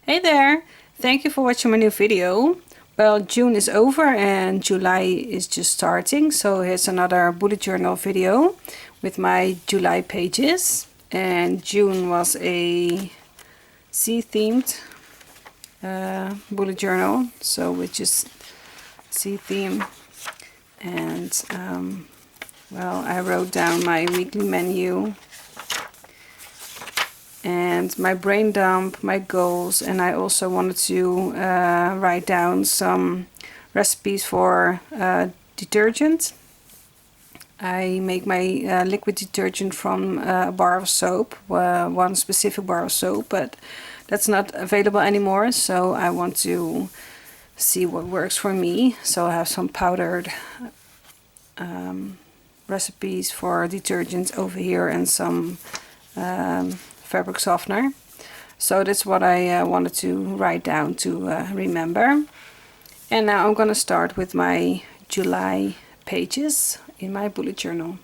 Hey there! Thank you for watching my new video. Well, June is over and July is just starting, so here's another bullet journal video with my July pages. And June was a sea themed bullet journal, so with just sea theme. And well, I wrote down my weekly menu and my brain dump, my goals, and I also wanted to write down some recipes for detergent. I make my liquid detergent from a bar of soap, one specific bar of soap, but that's not available anymore, so I want to see what works for me. So I have some powdered recipes for detergents over here and some fabric softener. So that's what I wanted to write down to remember. And now I'm going to start with my July pages in my bullet journal.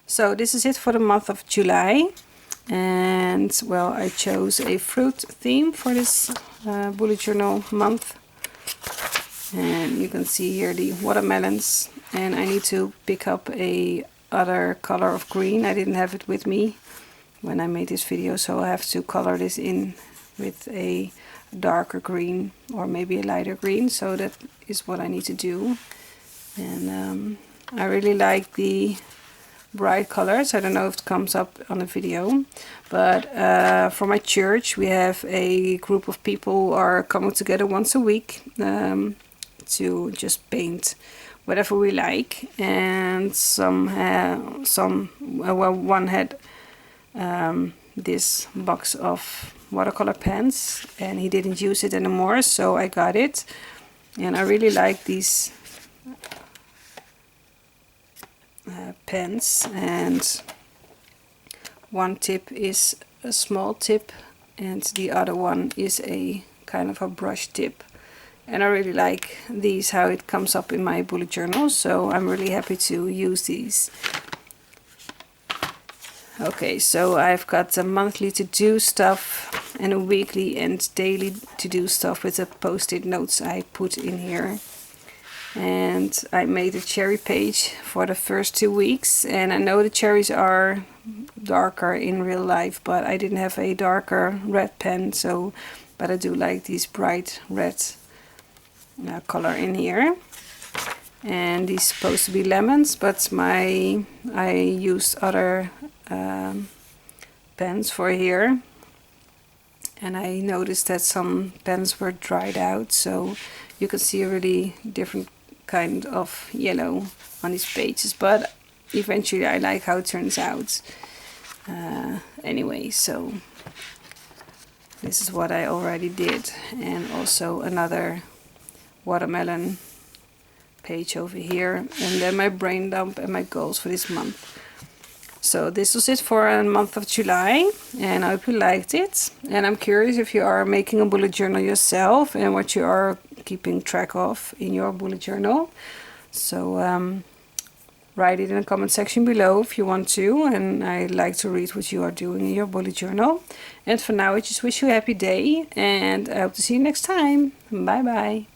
So this is it for the month of July. And well, I chose a fruit theme for this bullet journal month. And you can see here the watermelons, and I need to pick up a other color of green. I didn't have it with me when I made this video, so I have to color this in with a darker green or maybe a lighter green. So that is what I need to do. And I really like the bright colors. I don't know if it comes up on the video, but for my church we have a group of people who are coming together once a week to just paint whatever we like. And one had this box of watercolor pens and he didn't use it anymore, so I got it. And I really like these pens, and one tip is a small tip and the other one is a kind of a brush tip. And I really like these, how it comes up in my bullet journal, so I'm really happy to use these. Okay, so I've got a monthly to-do stuff and a weekly and daily to-do stuff with the post-it notes I put in here. And I made a cherry page for the first 2 weeks, and I know the cherries are darker in real life, but I didn't have a darker red pen, so but I do like these bright red color in here. And these supposed to be lemons, but I used other pens for here, and I noticed that some pens were dried out, so you can see a really different kind of yellow on these pages, but eventually I like how it turns out. Anyway, so this is what I already did, and also another watermelon page over here, and then my brain dump and my goals for this month. So this was it for a month of July, and I hope you liked it. And I'm curious if you are making a bullet journal yourself and what you are keeping track of in your bullet journal. So write it in the comment section below if you want to, and I like to read what you are doing in your bullet journal. And for now I just wish you a happy day, and I hope to see you next time. Bye bye.